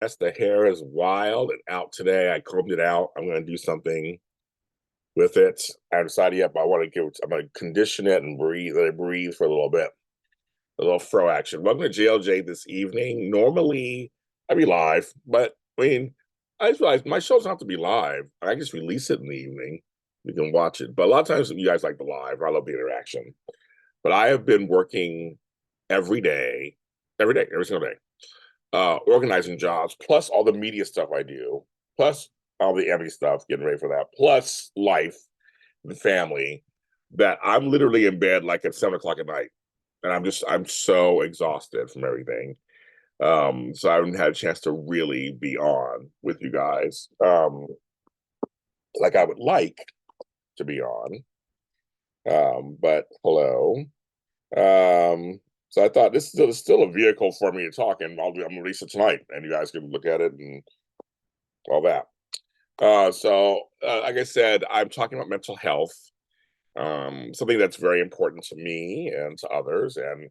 Yes, the hair is wild and out today. I combed it out. I'm going to do something with it. I haven't decided yet, but I'm going to condition it and let it breathe for a little bit. A little fro action. Welcome to JLJ this evening. Normally, I'd be live, but I just realized my shows don't have to be live. I just release it in the evening. You can watch it. But a lot of times you guys like the live. I love the interaction. But I have been working every day, every single day, organizing jobs, plus all the media stuff I do, plus all the Emmy stuff, getting ready for that, plus life and family, that I'm literally in bed like at 7 o'clock at night. And I'm so exhausted from everything. So I haven't had a chance to really be on with you guys, like I would like to be on. But hello. So I thought this is still a vehicle for me to talk, and I'm gonna release it tonight, and you guys can look at it and all that. Like I said, I'm talking about mental health, something that's very important to me and to others, and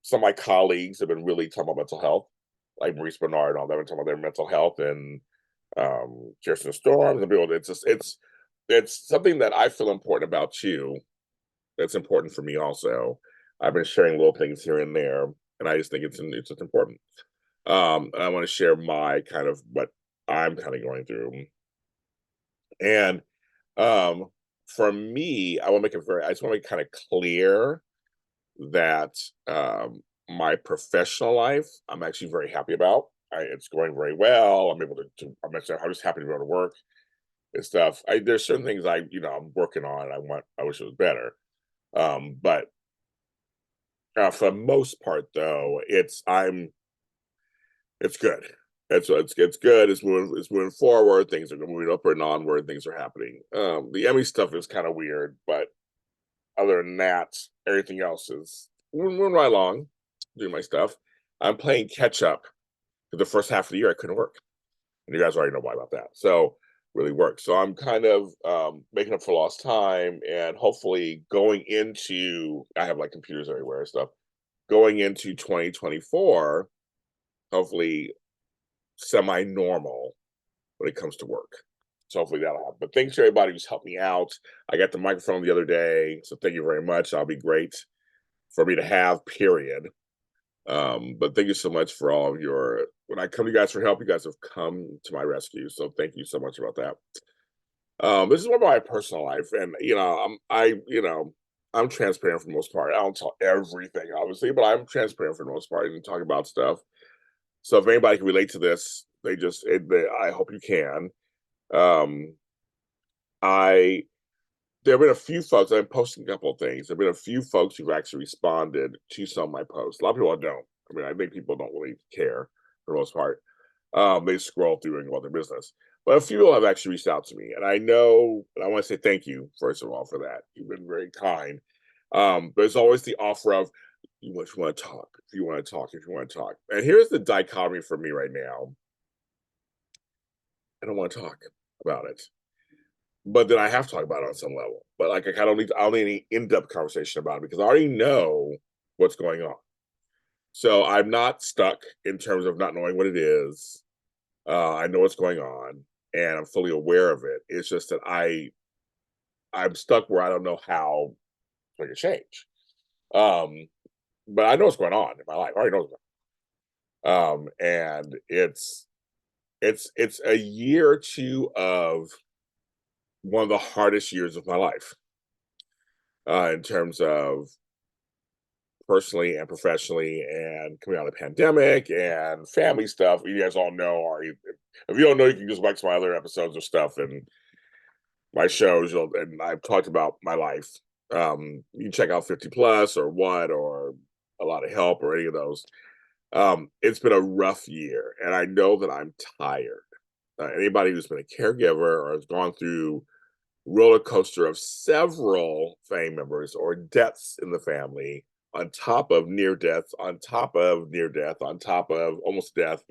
some of my colleagues have been really talking about mental health, like Maurice Bernard and all that, been talking about their mental health, and Kirsten Storms and people. It's something that I feel important about you. That's important for me also. I've been sharing little things here and there, and I just think it's just important. And I want to share my kind of what I'm kind of going through. And um, for me, I just want to make kind of clear that my professional life, I'm actually very happy about. It's going very well. I'm just happy to be able to work and stuff. There's certain things I'm working on. I wish it was better. But for the most part, though, it's good. It's good. It's moving forward. Things are moving upward and onward. Things are happening. The Emmy stuff is kind of weird, but other than that, everything else is moving right along, doing my stuff. I'm playing catch up. For the first half of the year, I couldn't work, and you guys already know why about that. So really worked. So I'm kind of making up for lost time, and hopefully going into I have like computers everywhere and stuff. Going into 2024, hopefully semi-normal when it comes to work. So hopefully that'll happen. But thanks to everybody who's helped me out. I got the microphone the other day, so thank you very much. That'll be great for me to have, period. But thank you so much for all of your when I come to you guys for help, you guys have come to my rescue. So thank you so much about that. This is one of my personal life, and I'm transparent for the most part. I don't tell everything, obviously, but I'm transparent for the most part and talk about stuff. So if anybody can relate to this, I hope you can. Um, I there have been a few folks. I'm posting a couple of things. There have been a few folks who've actually responded to some of my posts. A lot of people don't. I mean, I think people don't really care for the most part. They scroll through and go about their business. But a few people have actually reached out to me, and I know, and I want to say thank you first of all for that. You've been very kind. There's always the offer of you want to talk, if you want to talk, if you want to talk. And here's the dichotomy for me right now. I don't want to talk about it, but then I have to talk about it on some level. But like I don't need any in-depth conversation about it because I already know what's going on. So I'm not stuck in terms of not knowing what it is. I know what's going on, and I'm fully aware of it. It's just that I'm stuck where I don't know how to make a change. Um, but I know what's going on in my life. I already know what's going on. And it's a year or two of one of the hardest years of my life, in terms of personally and professionally, and coming out of the pandemic and family stuff. You guys all know, or if you don't know, you can just watch my other episodes of stuff and my shows. And I've talked about my life. You can check out 50 plus or what, or a lot of help or any of those. It's been a rough year, and I know that I'm tired. Anybody who's been a caregiver or has gone through roller coaster of several family members or deaths in the family, on top of near death, on top of near death, on top of almost death,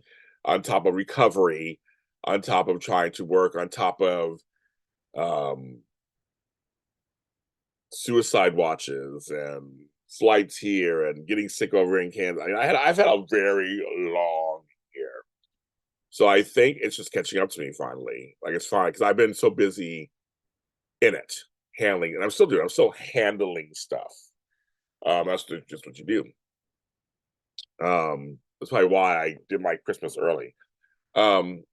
on top of recovery, on top of trying to work, on top of um, suicide watches and flights here and getting sick over in Kansas. I mean, I've had a very long year. So I think it's just catching up to me finally. Like it's fine because I've been so busy in it, handling, and I'm still doing. I'm still handling stuff. That's just what you do. That's probably why I did my Christmas early. Um,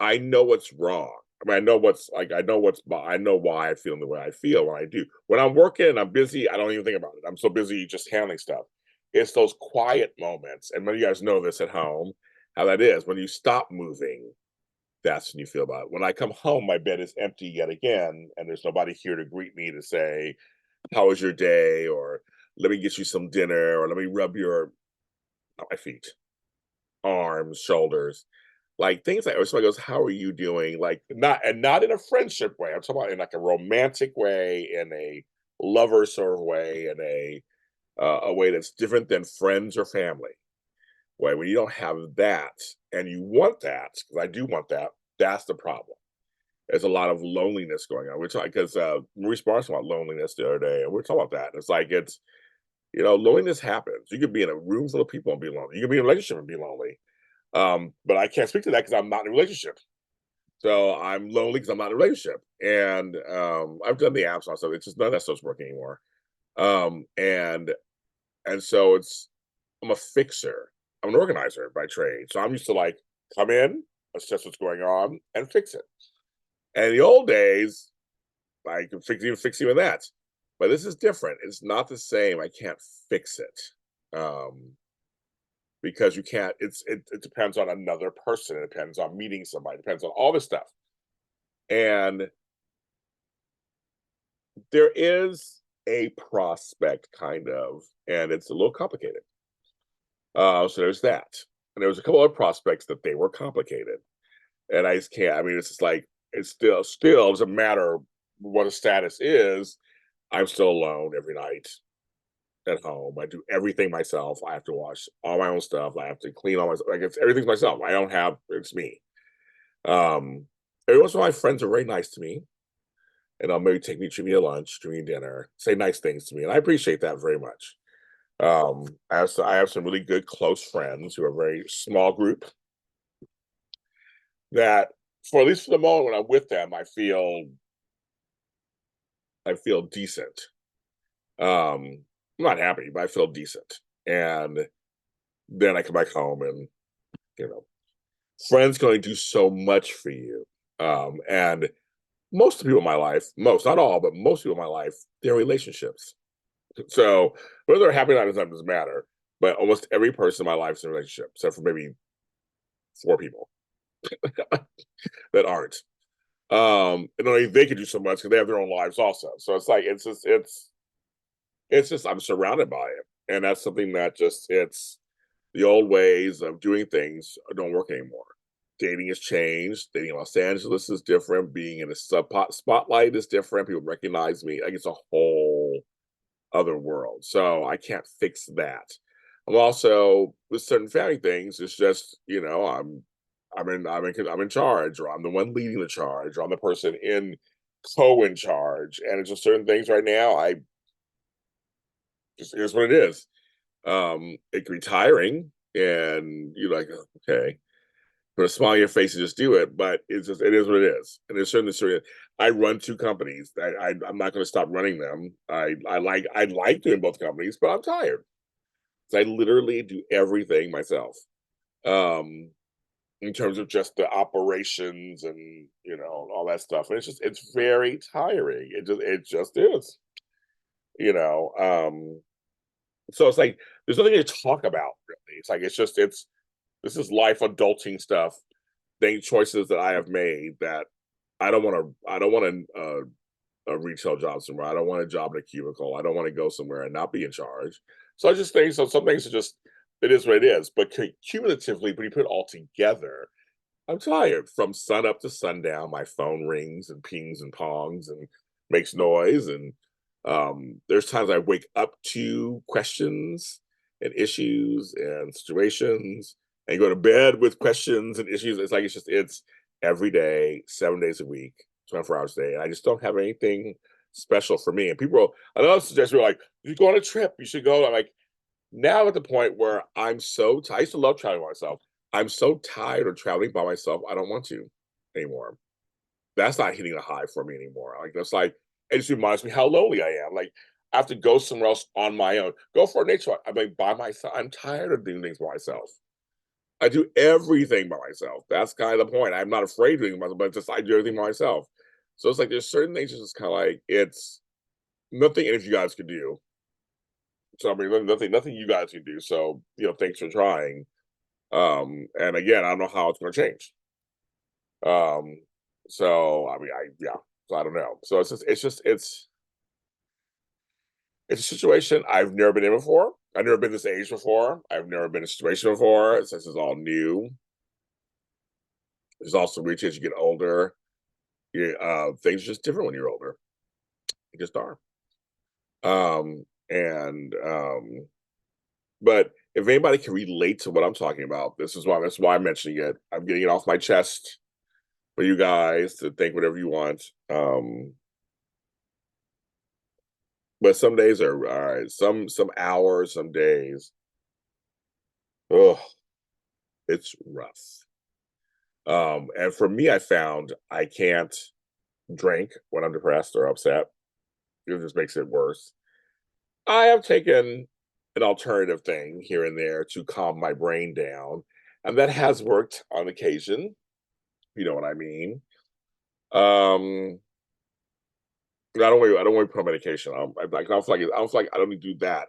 I know what's wrong. I mean, I know what's like. I know why I feel the way I feel when I do. When I'm working and I'm busy, I don't even think about it. I'm so busy just handling stuff. It's those quiet moments, and many of you guys know this at home, how that is. When you stop moving, that's when you feel about it. When I come home, my bed is empty yet again, and there's nobody here to greet me to say, "How was your day?" or "Let me get you some dinner," or "Let me rub your not my feet, arms, shoulders." Like things like, or somebody goes, "How are you doing?" Like not in a friendship way. I'm talking about in like a romantic way, in a lover sort of way, in a way that's different than friends or family. Way when you don't have that and you want that, because I do want that, that's the problem. There's a lot of loneliness going on. We're talking because Maurice Barnes talked about loneliness the other day, and we're talking about that. And it's like loneliness happens. You could be in a room full of people and be lonely. You can be in a relationship and be lonely. But I can't speak to that because I'm not in a relationship. So I'm lonely because I'm not in a relationship. And I've done the apps on stuff. It's just none of that stuff's working anymore. Um, and and so I'm a fixer. I'm an organizer by trade. So I'm used to like come in, assess what's going on, and fix it. And in the old days, I could fix even that. But this is different. It's not the same. I can't fix it. Because you can't it depends on another person, it depends on meeting somebody, it depends on all this stuff. And there is a prospect kind of, and it's a little complicated. So there's that. And there was a couple of prospects that they were complicated. And I just can't, I mean, it's just like it's still doesn't matter what a status is. I'm still alone every night at home. I do everything myself. I have to wash all my own stuff. I have to clean all my like it's everything's myself. I don't have it's me. Um, every once in a while, my friends are very nice to me, and they'll maybe treat me to lunch, treat me to dinner, say nice things to me, and I appreciate that very much. I have some really good close friends who are a very small group that, for at least for the moment when I'm with them, I feel decent. I'm not happy, but I feel decent. And then I come back home and you know, friends can only do so much for you. And most of the people in my life, most, not all, but most people in my life, they're relationships. So whether they're happy or not doesn't matter. But almost every person in my life is in a relationship, except for maybe four people that aren't. And only they can do so much because they have their own lives also. So it's like it's just I'm surrounded by it. And that's something that just it's the old ways of doing things don't work anymore. Dating has changed. Dating in Los Angeles is different. Being in a spotlight is different. People recognize me. Like it's a whole other world. So I can't fix that. I'm also with certain family things. It's just I'm in charge, or I'm the one leading the charge, or I'm the person in in charge. And it's just certain things right now. I just here's what it is. It can be tiring, and you're like, "Oh, okay, put a smile on your face and just do it." But it is what it is. And there's certain I run two companies. I'm not going to stop running them. I like doing both companies, but I'm tired. So I literally do everything myself. Um, in terms of just the operations and all that stuff. And it's very tiring. It just is. You know. So it's like there's nothing to talk about really. It's like it's this is life adulting stuff, thing choices that I have made that I don't want a retail job somewhere. I don't want a job in a cubicle. I don't want to go somewhere and not be in charge. So I just think so some things are just it is what it is. But cumulatively, when you put it all together, I'm tired from sun up to sundown. My phone rings and pings and pongs and makes noise. And there's times I wake up to questions and issues and situations and go to bed with questions and issues. It's like it's every day, 7 days a week, 24 hours a day. And I just don't have anything special for me. And another suggestion were like, you go on a trip, you should go. I'm like, now at the point where I'm so I used to love traveling by myself. I'm so tired of traveling by myself. I don't want to anymore. That's not hitting a high for me anymore. Like that's like it just reminds me how lonely I am. Like I have to go somewhere else on my own. Go for a nature walk. I mean, by myself. I'm tired of doing things by myself. I do everything by myself. That's kind of the point. I'm not afraid of doing it myself, but just I do everything by myself. So it's like there's certain things that's just kind of like it's nothing any of you guys can do. So I mean, nothing you guys can do. So thanks for trying. And again, I don't know how it's going to change. Um, so I mean, yeah. So I don't know. So it's a situation I've never been in before. I've never been this age before. I've never been in a situation before. So this is all new. There's also reach as you get older. Things are just different when you're older. They just are. And but if anybody can relate to what I'm talking about, that's why I'm mentioning it. I'm getting it off my chest for you guys to think whatever you want. But some days are all right. Some hours, some days. Oh, it's rough. And for me, I found I can't drink when I'm depressed or upset. It just makes it worse. I have taken an alternative thing here and there to calm my brain down, and that has worked on occasion. You know what I mean? Um, I don't want to put on medication. I don't feel like I don't need to do that.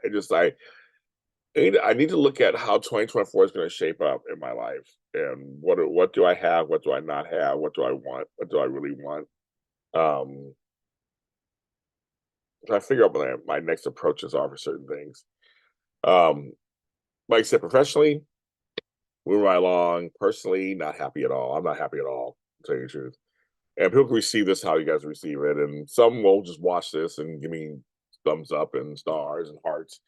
I need to look at how 2024 is going to shape up in my life, and what do I have? What do I not have? What do I want? What do I really want? Um, try to figure out what my next approaches are for certain things. Um, like I said, professionally, moving right along. Personally, not happy at all. I'm not happy at all, to tell you the truth. And people can receive this how you guys receive it, and some will just watch this and give me thumbs up and stars and hearts,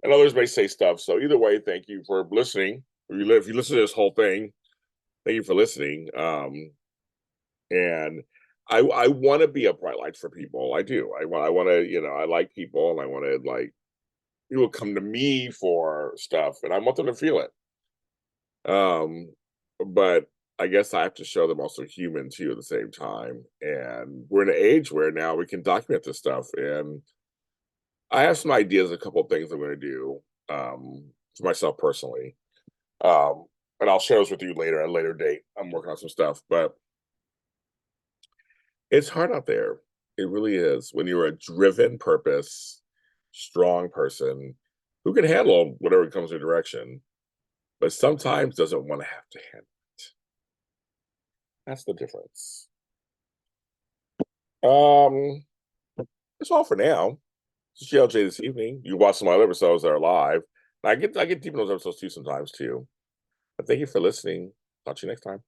and others may say stuff. So either way, thank you for listening. If you listen to this whole thing, thank you for listening. And I want to be a bright light for people. I do. I want to I like people, and I want to like people come to me for stuff, and I want them to feel it. Um, but I guess I have to show them also human too at the same time. And we're in an age where now we can document this stuff. And I have some ideas, a couple of things I'm going to do for myself personally. Um, and I'll share those with you later at a later date. I'm working on some stuff, but it's hard out there. It really is. When you're a driven purpose, strong person who can handle whatever comes your direction, but sometimes doesn't want to have to handle it. That's the difference. Um, that's all for now. It's JLJ this evening. You watch some of my other episodes that are live. I get deep in those episodes too sometimes too. But thank you for listening. Talk to you next time.